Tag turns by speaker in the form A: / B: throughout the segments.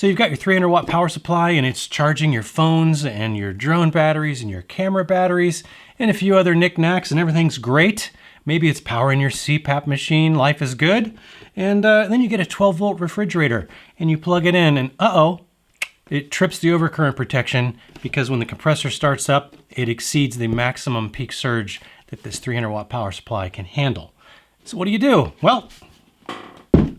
A: So you've got your 300 watt power supply and it's charging your phones and your drone batteries and your camera batteries and a few other knickknacks, and everything's great. Maybe it's powering your CPAP machine, life is good. And then you get a 12 volt refrigerator and you plug it in and it trips the overcurrent protection because when the compressor starts up, it exceeds the maximum peak surge that this 300 watt power supply can handle. So what do? Well,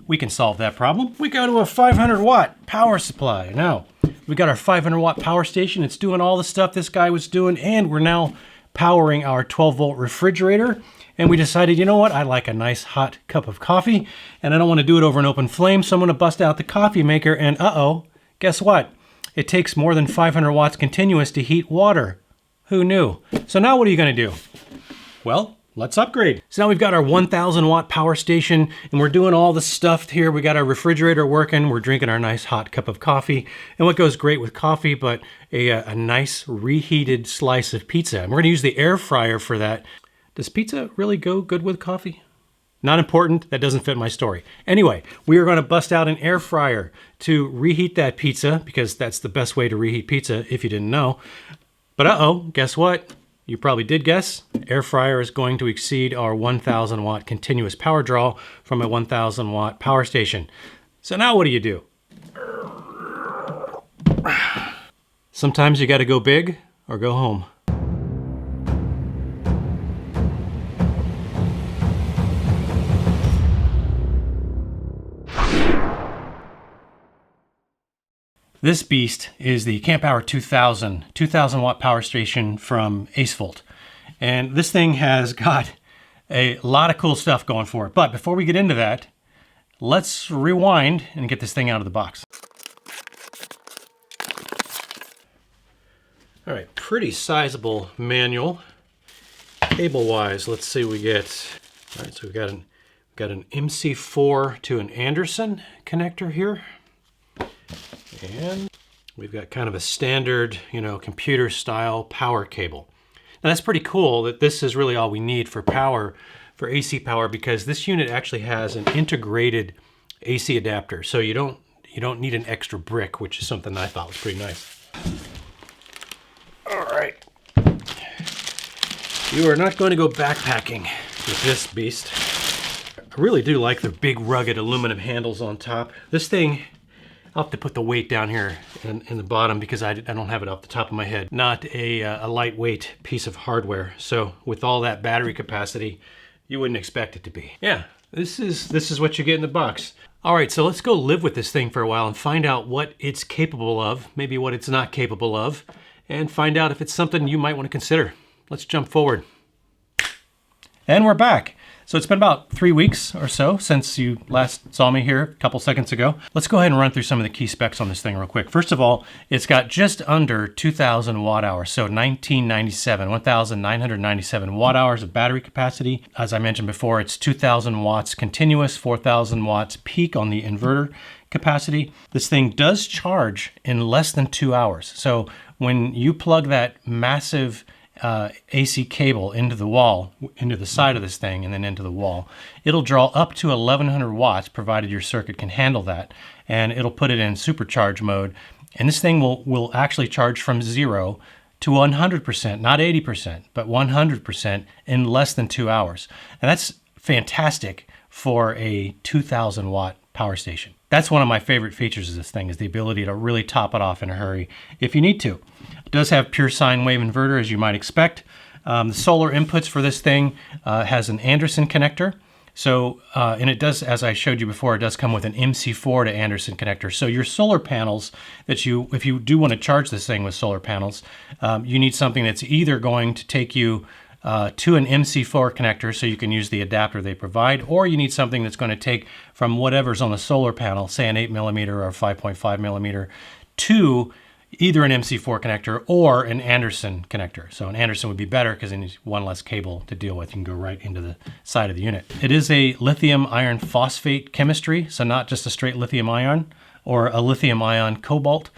A: we can solve that problem. We go to a 500 watt power supply. Now, we got our 500 watt power station. It's doing all the stuff this guy was doing, and we're now powering our 12 volt refrigerator. And we decided, you know what? I like a nice hot cup of coffee, and I don't want to do it over an open flame, so I'm going to bust out the coffee maker, and guess what? It takes more than 500 watts continuous to heat water. Who knew? So now what are you going to do? Well, let's upgrade. So now we've got our 1000 watt power station and we're doing all the stuff here. We got our refrigerator working. We're drinking our nice hot cup of coffee. And what goes great with coffee but a nice reheated slice of pizza. And we're gonna use the air fryer for that. Does pizza really go good with coffee? Not important, that doesn't fit my story. Anyway, we are gonna bust out an air fryer to reheat that pizza because that's the best way to reheat pizza if you didn't know. But guess what? You probably did guess. Air fryer is going to exceed our 1000 watt continuous power draw from a 1000 watt power station. So now what do? Sometimes you gotta go big or go home. This beast is the CAMPOWER 2000 watt power station from ACEVOLT. And this thing has got a lot of cool stuff going for it. But before we get into that, let's rewind and get this thing out of the box. All right, pretty sizable manual. Cable-wise, let's see what we get. All right, so we've got an MC4 to an Anderson connector here. And we've got kind of a standard, computer style power cable. Now that's pretty cool that this is really all we need for power, for AC power, because this unit actually has an integrated AC adapter. So you don't need an extra brick, which is something I thought was pretty nice. All right. You are not going to go backpacking with this beast. I really do like the big rugged aluminum handles on top. This thing, I'll have to put the weight down here in the bottom because I don't have it off the top of my head. Not a lightweight piece of hardware. So with all that battery capacity, you wouldn't expect it to be. Yeah, this is what you get in the box. All right, so let's go live with this thing for a while and find out what it's capable of, maybe what it's not capable of, and find out if it's something you might want to consider. Let's jump forward. And we're back. So it's been about 3 weeks or so since you last saw me here a couple seconds ago. Let's go ahead and run through some of the key specs on this thing real quick. First of all, it's got just under 2,000 watt hours, so 1,997 watt hours of battery capacity. As I mentioned before, it's 2,000 watts continuous, 4,000 watts peak on the inverter capacity. This thing does charge in less than 2 hours. So when you plug that massive AC cable into the wall, into the side of this thing and then into the wall, it'll draw up to 1100 watts provided your circuit can handle that, and it'll put it in supercharge mode, and this thing will actually charge from 0 to 100%, not 80%, but 100% in less than 2 hours. And that's fantastic for a 2,000 watt power station. That's one of my favorite features of this thing, is the ability to really top it off in a hurry if you need to. It does have pure sine wave inverter, as you might expect. The solar inputs for this thing has an Anderson connector. So, and it does, as I showed you before, it does come with an MC4 to Anderson connector. So your solar panels if you do want to charge this thing with solar panels, you need something that's either going to take you to an MC4 connector so you can use the adapter they provide, or you need something that's going to take from whatever's on the solar panel, say an 8mm or 5.5mm, to either an MC4 connector or an Anderson connector. So an Anderson would be better because then there's one less cable to deal with. You can go right into the side of the unit. It is a lithium iron phosphate chemistry, so not just a straight lithium ion or a lithium ion cobalt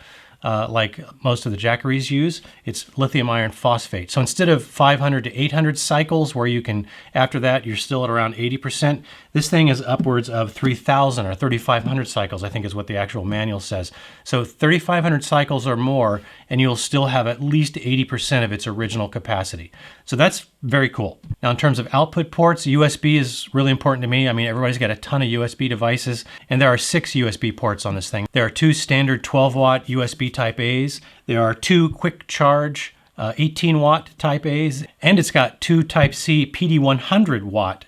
A: like most of the Jackeries use. It's lithium iron phosphate. So instead of 500 to 800 cycles where you can, after that, you're still at around 80%, This thing is upwards of 3,000 or 3,500 cycles, I think is what the actual manual says. So 3,500 cycles or more, and you'll still have at least 80% of its original capacity. So that's very cool. Now, in terms of output ports, USB is really important to me. I mean, everybody's got a ton of USB devices, and there are 6 USB ports on this thing. There are 2 standard 12-watt USB Type A's. There are 2 quick charge 18-watt Type A's, and it's got 2 Type C PD 100-watt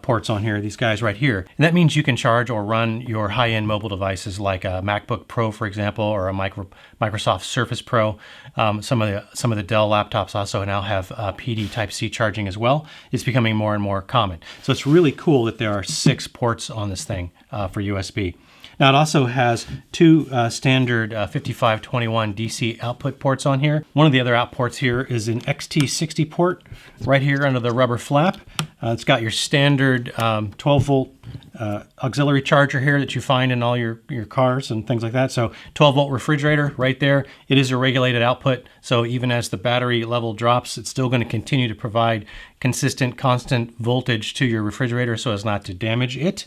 A: ports on here, these guys right here. And that means you can charge or run your high-end mobile devices like a MacBook Pro, for example, or a Microsoft Surface Pro. Some of the Dell laptops also now have PD Type-C charging as well. It's becoming more and more common. So it's really cool that there are 6 ports on this thing for USB. Now it also has 2 standard 5521 DC output ports on here. One of the other out ports here is an XT60 port right here under the rubber flap. It's got your standard 12 volt auxiliary charger here that you find in all your cars and things like that. So 12 volt refrigerator right there. It is a regulated output. So even as the battery level drops, it's still going to continue to provide consistent, constant voltage to your refrigerator so as not to damage it.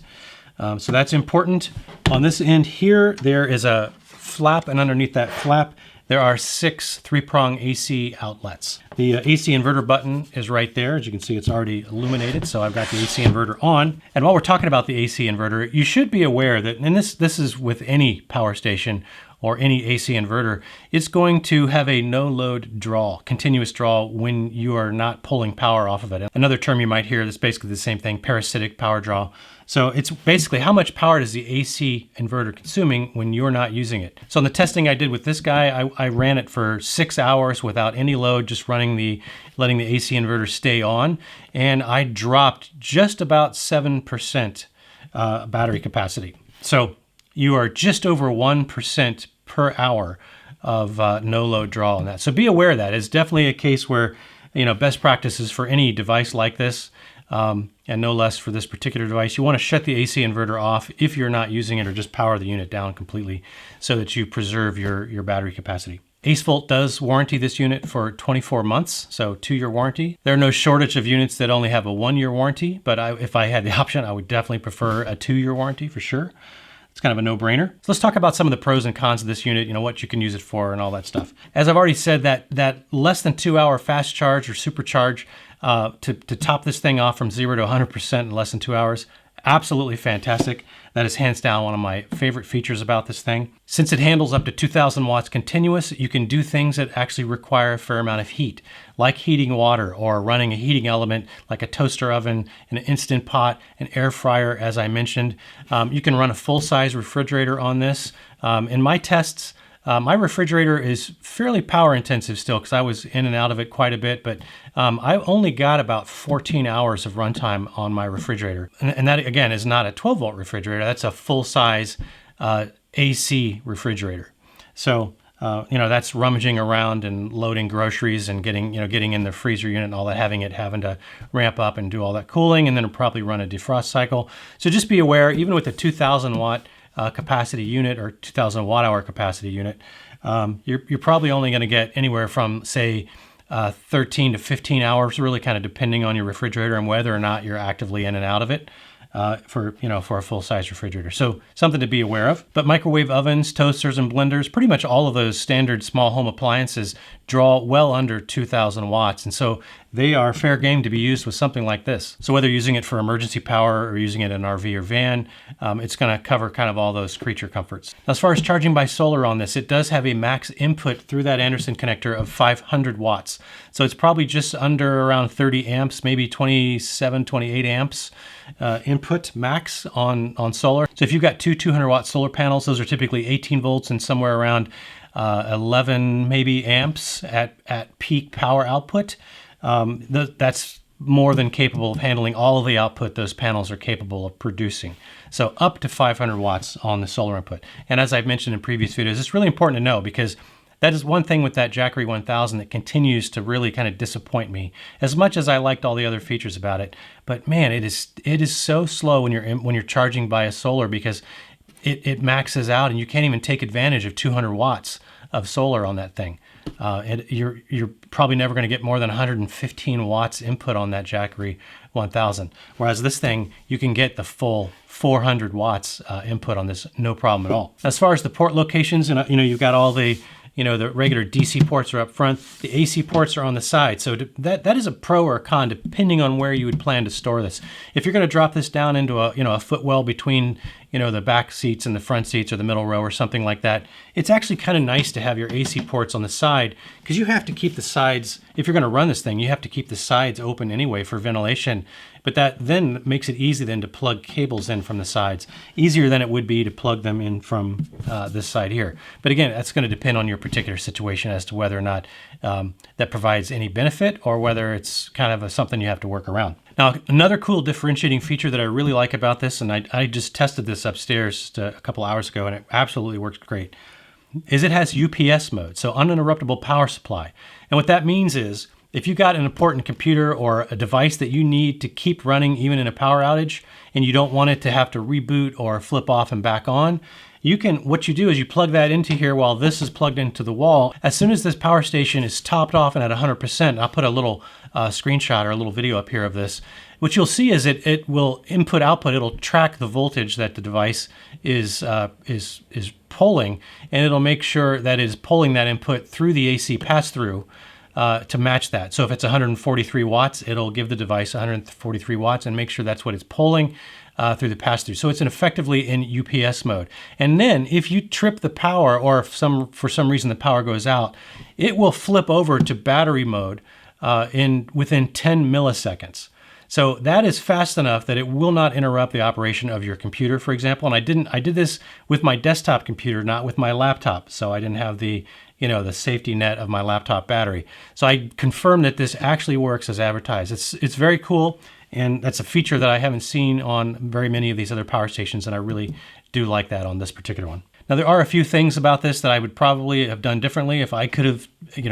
A: So that's important. On this end here, there is a flap, and underneath that flap, there are 6 3-prong AC outlets. The AC inverter button is right there. As you can see, it's already illuminated, so I've got the AC inverter on. And while we're talking about the AC inverter, you should be aware that, and this is with any power station or any AC inverter, it's going to have a no-load draw, continuous draw when you are not pulling power off of it. Another term you might hear that's basically the same thing, parasitic power draw. So it's basically how much power is the AC inverter consuming when you're not using it. So in the testing I did with this guy, I ran it for 6 hours without any load, just letting the AC inverter stay on, and I dropped just about 7% battery capacity. So you are just over 1% per hour of no load draw on that. So be aware of that. It's definitely a case where, best practices for any device like this, and no less for this particular device, you want to shut the AC inverter off if you're not using it, or just power the unit down completely so that you preserve your battery capacity. ACEVOLT does warranty this unit for 24 months, so 2-year warranty. There are no shortage of units that only have a 1-year warranty, but if I had the option, I would definitely prefer a 2-year warranty for sure. It's kind of a no-brainer. So let's talk about some of the pros and cons of this unit, what you can use it for and all that stuff. As I've already said, that less than 2-hour fast charge or supercharge to top this thing off from 0 to 100% in less than 2 hours, absolutely fantastic. That is hands down one of my favorite features about this thing. Since it handles up to 2,000 watts continuous, you can do things that actually require a fair amount of heat, like heating water or running a heating element like a toaster oven, an Instant Pot, an air fryer, as I mentioned. You can run a full-size refrigerator on this. In my tests, my refrigerator is fairly power intensive still because I was in and out of it quite a bit, but I only got about 14 hours of runtime on my refrigerator. And that, again, is not a 12-volt refrigerator. That's a full-size AC refrigerator. So, that's rummaging around and loading groceries and getting in the freezer unit and all that, having to ramp up and do all that cooling, and then probably run a defrost cycle. So just be aware, even with a 2,000 watt capacity unit or 2,000 watt hour capacity unit, you're probably only going to get anywhere from, say, 13 to 15 hours, really kind of depending on your refrigerator and whether or not you're actively in and out of it. For a full-size refrigerator. So something to be aware of. But microwave ovens, toasters, and blenders, pretty much all of those standard small home appliances draw well under 2,000 watts. And so they are fair game to be used with something like this. So whether you're using it for emergency power or using it in an RV or van, it's going to cover kind of all those creature comforts. Now, as far as charging by solar on this, it does have a max input through that Anderson connector of 500 watts. So it's probably just under around 30 amps, maybe 27, 28 amps input max on solar. So if you've got 200 watt solar panels, those are typically 18 volts and somewhere around 11 maybe amps at peak power output. That's more than capable of handling all of the output those panels are capable of producing. So up to 500 watts on the solar input. And as I've mentioned in previous videos, it's really important to know because that is one thing with that Jackery 1000 that continues to really kind of disappoint me, as much as I liked all the other features about it. But man, it is so slow when you're charging by a solar because it maxes out and you can't even take advantage of 200 watts of solar on that thing. And you're probably never going to get more than 115 watts input on that Jackery 1000. Whereas this thing, you can get the full 400 watts input on this, no problem at all. As far as the port locations, you've got all the the regular DC ports are up front. The AC ports are on the side. So that is a pro or a con depending on where you would plan to store this. If you're going to drop this down into a footwell between the back seats and the front seats or the middle row or something like that, it's actually kind of nice to have your AC ports on the side, because you have to keep the sides, if you're going to run this thing, you have to keep the sides open anyway for ventilation. But that then makes it easy then to plug cables in from the sides, easier than it would be to plug them in from this side here. But again, that's going to depend on your particular situation as to whether or not that provides any benefit or whether it's kind of something you have to work around. Now, another cool differentiating feature that I really like about this, and I just tested this upstairs just a couple hours ago, and it absolutely works great, is it has UPS mode, so uninterruptible power supply. And what that means is, if you got an important computer or a device that you need to keep running even in a power outage, and you don't want it to have to reboot or flip off and back on, what you do is you plug that into here while this is plugged into the wall. As soon as this power station is topped off and at 100%, I'll put a little screenshot or a little video up here of this. What you'll see is it will input-output. It'll track the voltage that the device is pulling, and it'll make sure that it is pulling that input through the AC pass-through to match that. So if it's 143 watts, it'll give the device 143 watts and make sure that's what it's pulling through the pass-through. So it's effectively in UPS mode. And then if you trip the power, or if for some reason the power goes out, it will flip over to battery mode within 10 milliseconds. So that is fast enough that it will not interrupt the operation of your computer, for example. And I did this with my desktop computer, not with my laptop. So I didn't have the safety net of my laptop battery. So I confirmed that this actually works as advertised. It's very cool. And that's a feature that I haven't seen on very many of these other power stations, and I really do like that on this particular one. Now, there are a few things about this that I would probably have done differently if I could have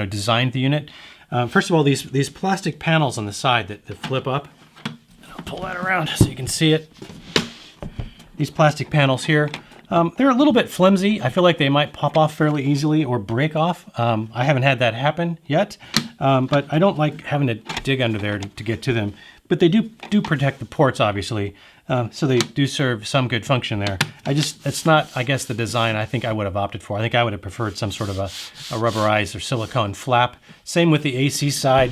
A: designed the unit. First of all, these plastic panels on the side that flip up. And I'll pull that around so you can see it. These plastic panels here, they're a little bit flimsy. I feel like they might pop off fairly easily or break off. I haven't had that happen yet, but I don't like having to dig under there to get to them. But they do protect the ports, obviously, so they do serve some good function there. It's not, I guess, the design I think I would have opted for. I think I would have preferred some sort of a rubberized or silicone flap. Same with the AC side.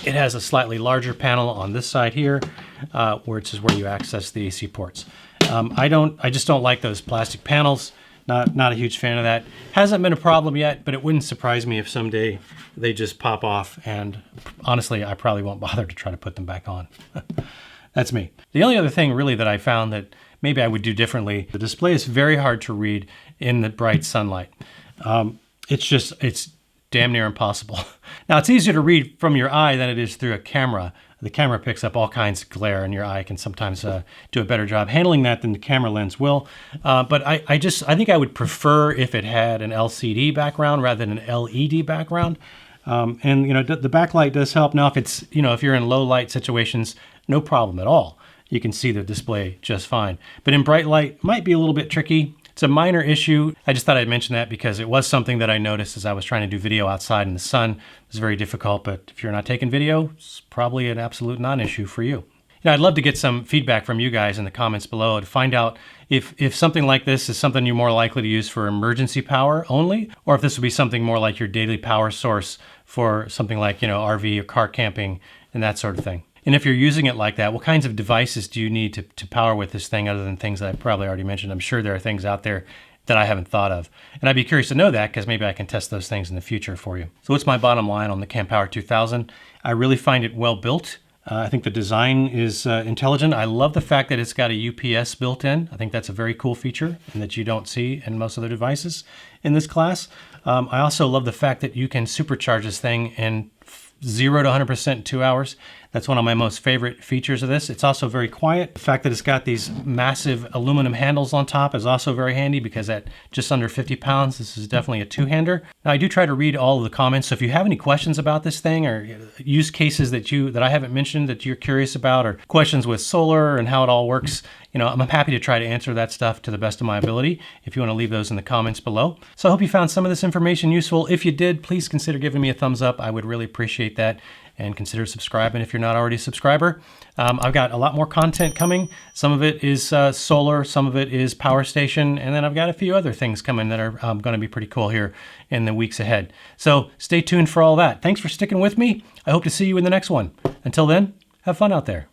A: It has a slightly larger panel on this side here, which is where you access the AC ports. I just don't like those plastic panels. Not a huge fan of that. Hasn't been a problem yet, but it wouldn't surprise me if someday they just pop off, and honestly, I probably won't bother to try to put them back on. That's me. The only other thing really that I found that maybe I would do differently, the display is very hard to read in the bright sunlight. It's damn near impossible. Now, it's easier to read from your eye than it is through a camera. The camera picks up all kinds of glare, and your eye can sometimes do a better job handling that than the camera lens will. But I think I would prefer if it had an LCD background rather than an LED background. And the backlight does help. Now, if you're in low light situations, no problem at all. You can see the display just fine. But in bright light, might be a little bit tricky. It's a minor issue. I just thought I'd mention that because it was something that I noticed as I was trying to do video outside in the sun. It was very difficult, but if you're not taking video, it's probably an absolute non-issue for you. I'd love to get some feedback from you guys in the comments below to find out if something like this is something you're more likely to use for emergency power only, or if this would be something more like your daily power source for something like, RV or car camping and that sort of thing. And if you're using it like that, what kinds of devices do you need to power with this thing other than things that I probably already mentioned? I'm sure there are things out there that I haven't thought of. And I'd be curious to know that because maybe I can test those things in the future for you. So what's my bottom line on the CAMPOWER 2000? I really find it well built. I think the design is intelligent. I love the fact that it's got a UPS built in. I think that's a very cool feature and that you don't see in most other devices in this class. I also love the fact that you can supercharge this thing in 0 to 100% in 2 hours. That's one of my most favorite features of this. It's also very quiet. The fact that it's got these massive aluminum handles on top is also very handy, because at just under 50 pounds, this is definitely a two-hander. Now, I do try to read all of the comments, so if you have any questions about this thing, or use cases that I haven't mentioned that you're curious about, or questions with solar and how it all works, I'm happy to try to answer that stuff to the best of my ability if you want to leave those in the comments below. So I hope you found some of this information useful. If you did, please consider giving me a thumbs up. I would really appreciate that. And consider subscribing if you're not already a subscriber. I've got a lot more content coming. Some of it is solar, some of it is power station, and then I've got a few other things coming that are going to be pretty cool here in the weeks ahead. So stay tuned for all that. Thanks for sticking with me. I hope to see you in the next one. Until then, have fun out there.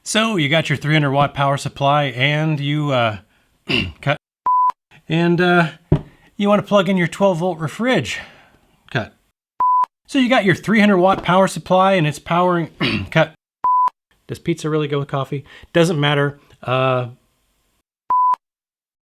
A: So you got your 300 watt power supply, and you cut, and you want to plug in your 12 volt refrig. Cut. So you got your 300 watt power supply, and it's powering. Cut. Does pizza really go with coffee? Doesn't matter.